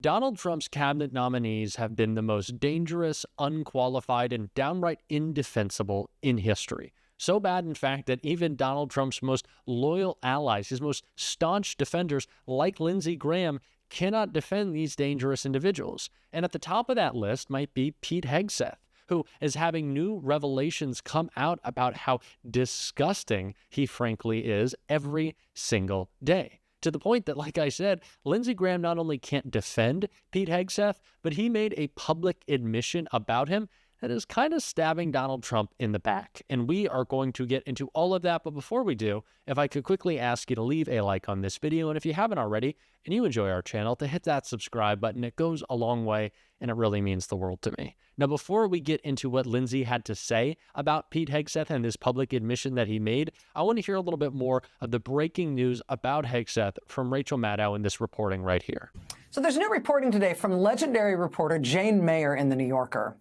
Donald Trump's cabinet nominees have been the most dangerous, unqualified, and downright indefensible in history. So bad, in fact, that even Donald Trump's most loyal allies, his most staunch defenders, like Lindsey Graham, cannot defend these dangerous individuals. And at the top of that list might be Pete Hegseth, who is having new revelations come out about how disgusting he frankly is every single day. To the point that, like I said, Lindsey Graham not only can't defend Pete Hegseth, but he made a public admission about him that is kind of stabbing Donald Trump in the back. And we are going to get into all of that. But before we do, if I could quickly ask you to leave a like on this video, and if you haven't already, and you enjoy our channel, to hit that subscribe button. It goes a long way, and it really means the world to me. Now, before we get into what Lindsey had to say about Pete Hegseth and this public admission that he made, I want to hear a little bit more of the breaking news about Hegseth from Rachel Maddow in this reporting right here. So there's new reporting today from legendary reporter Jane Mayer in The New Yorker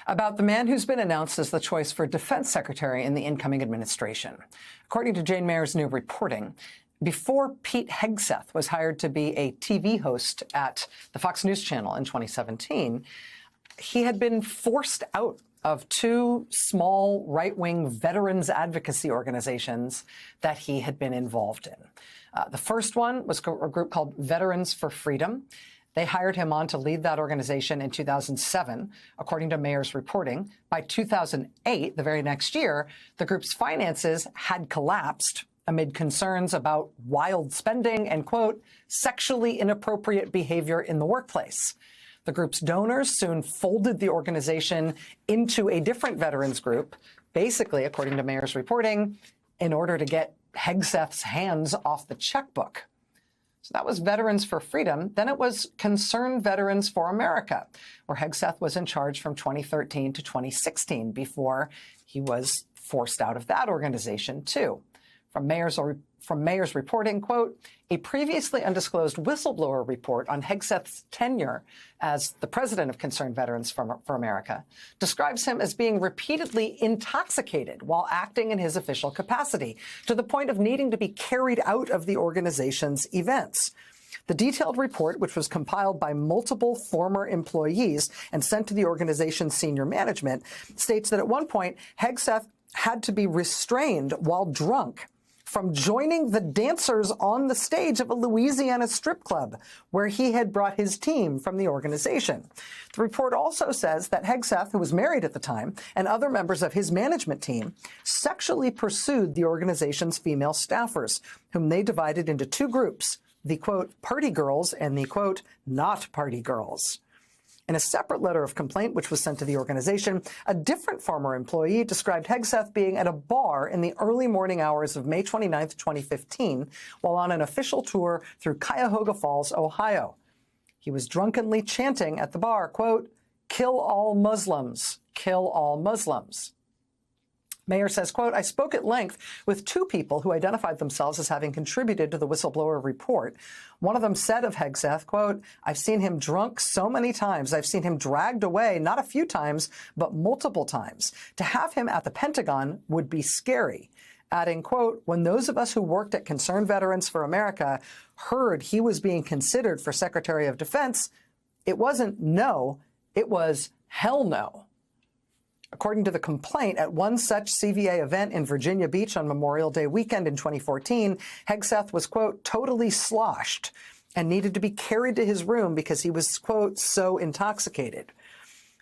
about the man who's been announced as the choice for defense secretary in the incoming administration. According to Jane Mayer's new reporting, before Pete Hegseth was hired to be a TV host at the Fox News Channel in 2017, he had been forced out of two small right-wing veterans advocacy organizations that he had been involved in. The first one was a group called Veterans for Freedom. They hired him on to lead that organization in 2007, according to Mayer's reporting. By 2008, the very next year, the group's finances had collapsed amid concerns about wild spending and, quote, sexually inappropriate behavior in the workplace. The group's donors soon folded the organization into a different veterans group, basically, according to Mayer's reporting, in order to get Hegseth's hands off the checkbook. So that was Veterans for Freedom. Then it was Concerned Veterans for America, where Hegseth was in charge from 2013 to 2016 before he was forced out of that organization, too. From Mayer's reporting, quote, a previously undisclosed whistleblower report on Hegseth's tenure as the president of Concerned Veterans for America describes him as being repeatedly intoxicated while acting in his official capacity, to the point of needing to be carried out of the organization's events. The detailed report, which was compiled by multiple former employees and sent to the organization's senior management, states that at one point, Hegseth had to be restrained while drunk from joining the dancers on the stage of a Louisiana strip club where he had brought his team from the organization. The report also says that Hegseth, who was married at the time, and other members of his management team sexually pursued the organization's female staffers, whom they divided into two groups, the, quote, party girls and the, quote, not party girls. In a separate letter of complaint, which was sent to the organization, a different former employee described Hegseth being at a bar in the early morning hours of May 29, 2015, while on an official tour through Cuyahoga Falls, Ohio. He was drunkenly chanting at the bar, quote, kill all Muslims, kill all Muslims. Mayer says, quote, I spoke at length with two people who identified themselves as having contributed to the whistleblower report. One of them said of Hegseth, quote, I've seen him drunk so many times. I've seen him dragged away, not a few times, but multiple times. To have him at the Pentagon would be scary. Adding, quote, when those of us who worked at Concerned Veterans for America heard he was being considered for Secretary of Defense, it wasn't no, it was hell no. According to the complaint, at one such CVA event in Virginia Beach on Memorial Day weekend in 2014, Hegseth was, quote, totally sloshed and needed to be carried to his room because he was, quote, so intoxicated.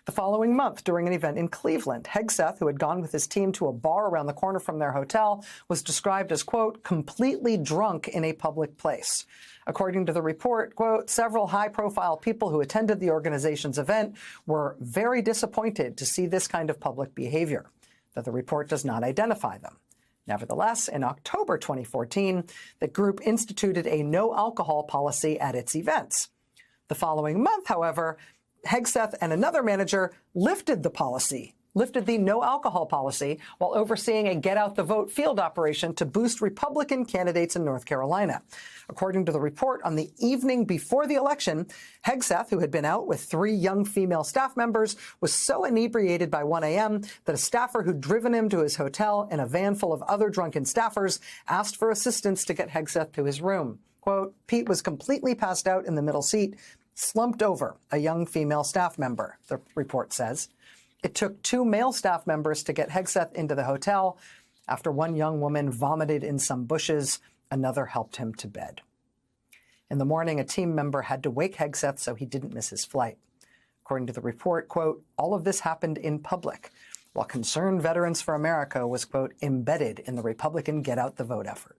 The following month, during an event in Cleveland, Hegseth, who had gone with his team to a bar around the corner from their hotel, was described as, quote, completely drunk in a public place. According to the report, quote, several high-profile people who attended the organization's event were very disappointed to see this kind of public behavior, though the report does not identify them. Nevertheless, in October 2014, the group instituted a no-alcohol policy at its events. The following month, however, Hegseth and another manager lifted the no-alcohol policy while overseeing a get-out-the-vote field operation to boost Republican candidates in North Carolina. According to the report, on the evening before the election, Hegseth, who had been out with three young female staff members, was so inebriated by 1 a.m. that a staffer who'd driven him to his hotel in a van full of other drunken staffers asked for assistance to get Hegseth to his room. Quote, Pete was completely passed out in the middle seat, slumped over a young female staff member, the report says. It took 2 male staff members to get Hegseth into the hotel. After one young woman vomited in some bushes, another helped him to bed. In the morning, a team member had to wake Hegseth so he didn't miss his flight. According to the report, quote, all of this happened in public, while Concerned Veterans for America was, quote, embedded in the Republican Get Out the Vote effort.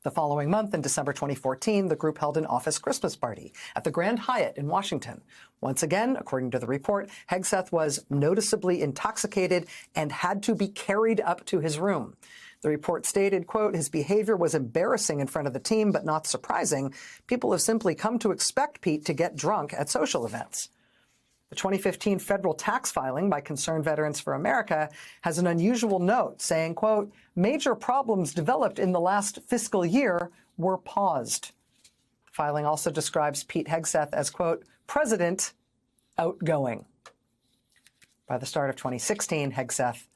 The following month, in December 2014, the group held an office Christmas party at the Grand Hyatt in Washington. Once again, according to the report, Hegseth was noticeably intoxicated and had to be carried up to his room. The report stated, quote, his behavior was embarrassing in front of the team, but not surprising. People have simply come to expect Pete to get drunk at social events. The 2015 federal tax filing by Concerned Veterans for America has an unusual note saying, quote, major problems developed in the last fiscal year were paused. The filing also describes Pete Hegseth as, quote, president outgoing. By the start of 2016, Hegseth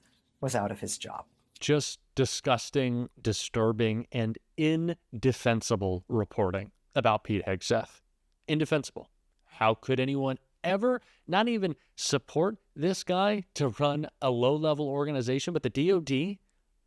was out of his job. Just disgusting, disturbing, and indefensible reporting about Pete Hegseth. Indefensible. How could anyone ever not even support this guy to run a low-level organization? But the DOD?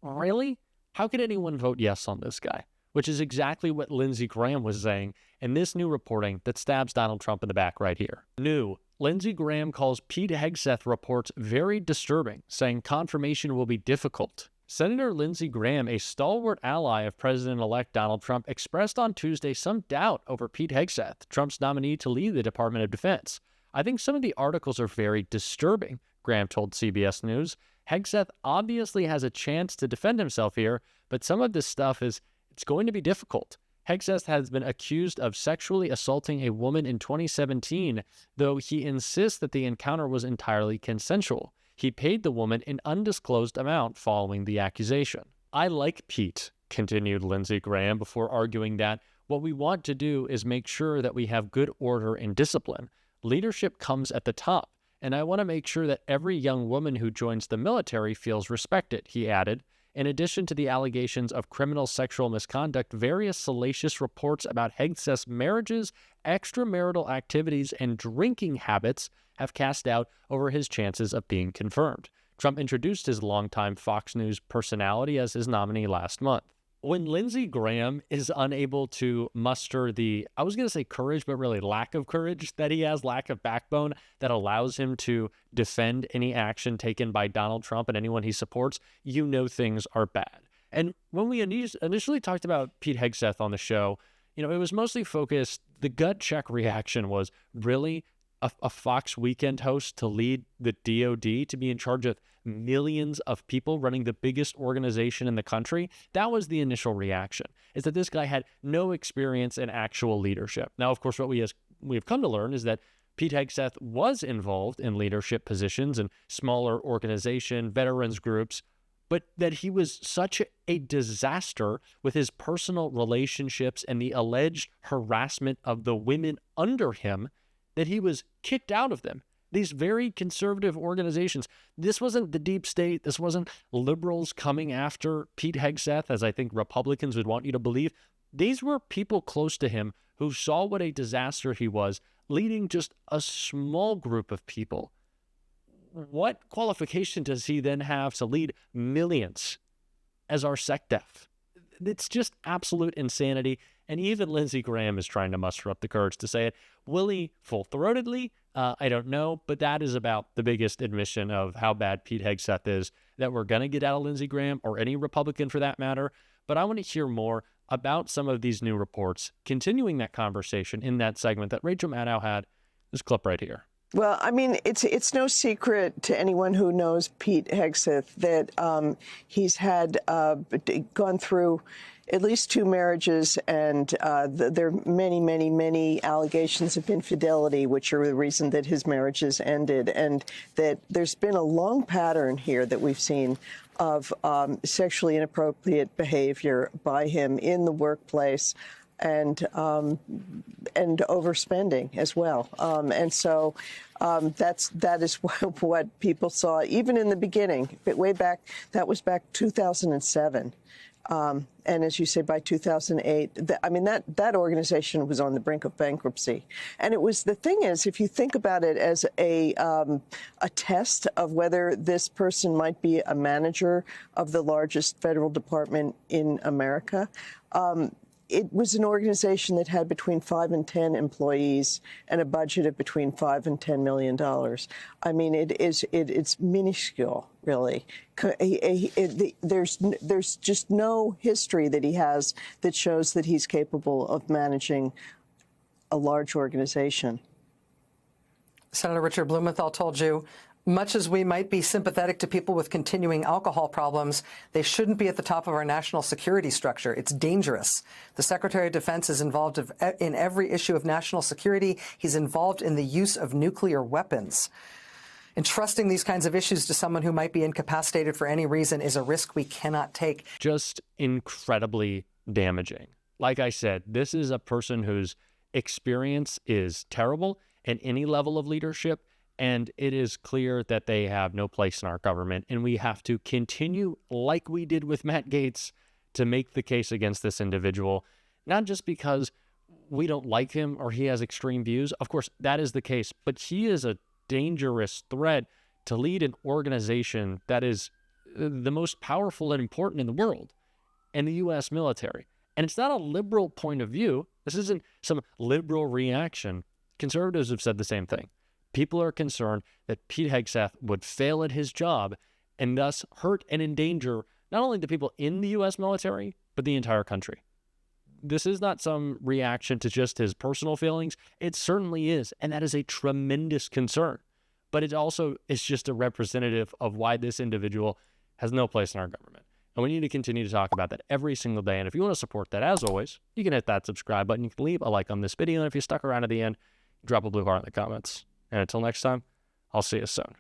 Really? How could anyone vote yes on this guy? Which is exactly what Lindsey Graham was saying in this new reporting that stabs Donald Trump in the back right here. New. Lindsey Graham calls Pete Hegseth reports very disturbing, saying confirmation will be difficult. Senator Lindsey Graham, a stalwart ally of President-elect Donald Trump, expressed on Tuesday some doubt over Pete Hegseth, Trump's nominee to lead the Department of Defense. I think some of the articles are very disturbing, Graham told CBS News. Hegseth obviously has a chance to defend himself here, but some of this stuff it's going to be difficult. Hegseth has been accused of sexually assaulting a woman in 2017, though he insists that the encounter was entirely consensual. He paid the woman an undisclosed amount following the accusation. I like Pete, continued Lindsey Graham before arguing that what we want to do is make sure that we have good order and discipline. Leadership comes at the top, and I want to make sure that every young woman who joins the military feels respected, he added. In addition to the allegations of criminal sexual misconduct, various salacious reports about Hegseth's marriages, extramarital activities, and drinking habits have cast doubt over his chances of being confirmed. Trump introduced his longtime Fox News personality as his nominee last month. When Lindsey Graham is unable to muster the, I was going to say courage, but really lack of courage that he has, lack of backbone that allows him to defend any action taken by Donald Trump and anyone he supports, you know things are bad. And when we initially talked about Pete Hegseth on the show, it was mostly focused, the gut check reaction was really a Fox Weekend host to lead the DOD, to be in charge of millions of people running the biggest organization in the country. That was the initial reaction, is that this guy had no experience in actual leadership. Now, of course, what we have come to learn is that Pete Hegseth was involved in leadership positions in smaller organization, veterans groups, but that he was such a disaster with his personal relationships and the alleged harassment of the women under him that he was kicked out of them. These very conservative organizations. This wasn't the deep state. This wasn't liberals coming after Pete Hegseth, as I think Republicans would want you to believe. These were people close to him who saw what a disaster he was, leading just a small group of people. What qualification does he then have to lead millions as our SecDef? It's just absolute insanity. And even Lindsey Graham is trying to muster up the courage to say it. Will he full-throatedly? I don't know, but that is about the biggest admission of how bad Pete Hegseth is that we're going to get out of Lindsey Graham, or any Republican for that matter. But I want to hear more about some of these new reports, continuing that conversation in that segment that Rachel Maddow had. This clip right here. Well, I mean, it's no secret to anyone who knows Pete Hegseth that he's had gone through at least 2 marriages, and there are many, many, many allegations of infidelity, which are the reason that his marriages ended, and that there's been a long pattern here that we've seen of sexually inappropriate behavior by him in the workplace, and overspending as well. And so that is what people saw even in the beginning. But way back, that was back 2007. And as you say, by 2008, that organization was on the brink of bankruptcy. And it was, the thing is, if you think about it as a test of whether this person might be a manager of the largest federal department in America, it was an organization that had between 5 and 10 employees and a budget of between $5 and $10 million. I mean, it's minuscule, really. There's just no history that he has that shows that he's capable of managing a large organization. Senator Richard Blumenthal told you, much as we might be sympathetic to people with continuing alcohol problems, they shouldn't be at the top of our national security structure. It's dangerous. The Secretary of Defense is involved in every issue of national security. He's involved in the use of nuclear weapons. Entrusting these kinds of issues to someone who might be incapacitated for any reason is a risk we cannot take. Just incredibly damaging. Like I said, this is a person whose experience is terrible at any level of leadership. And it is clear that they have no place in our government. And we have to continue, like we did with Matt Gaetz, to make the case against this individual, not just because we don't like him or he has extreme views. Of course, that is the case. But he is a dangerous threat to lead an organization that is the most powerful and important in the world, and the U.S. military. And it's not a liberal point of view. This isn't some liberal reaction. Conservatives have said the same thing. People are concerned that Pete Hegseth would fail at his job and thus hurt and endanger not only the people in the U.S. military, but the entire country. This is not some reaction to just his personal feelings. It certainly is, and that is a tremendous concern. But it also is just a representative of why this individual has no place in our government. And we need to continue to talk about that every single day. And if you want to support that, as always, you can hit that subscribe button. You can leave a like on this video. And if you stuck around to the end, drop a blue heart in the comments. And until next time, I'll see you soon.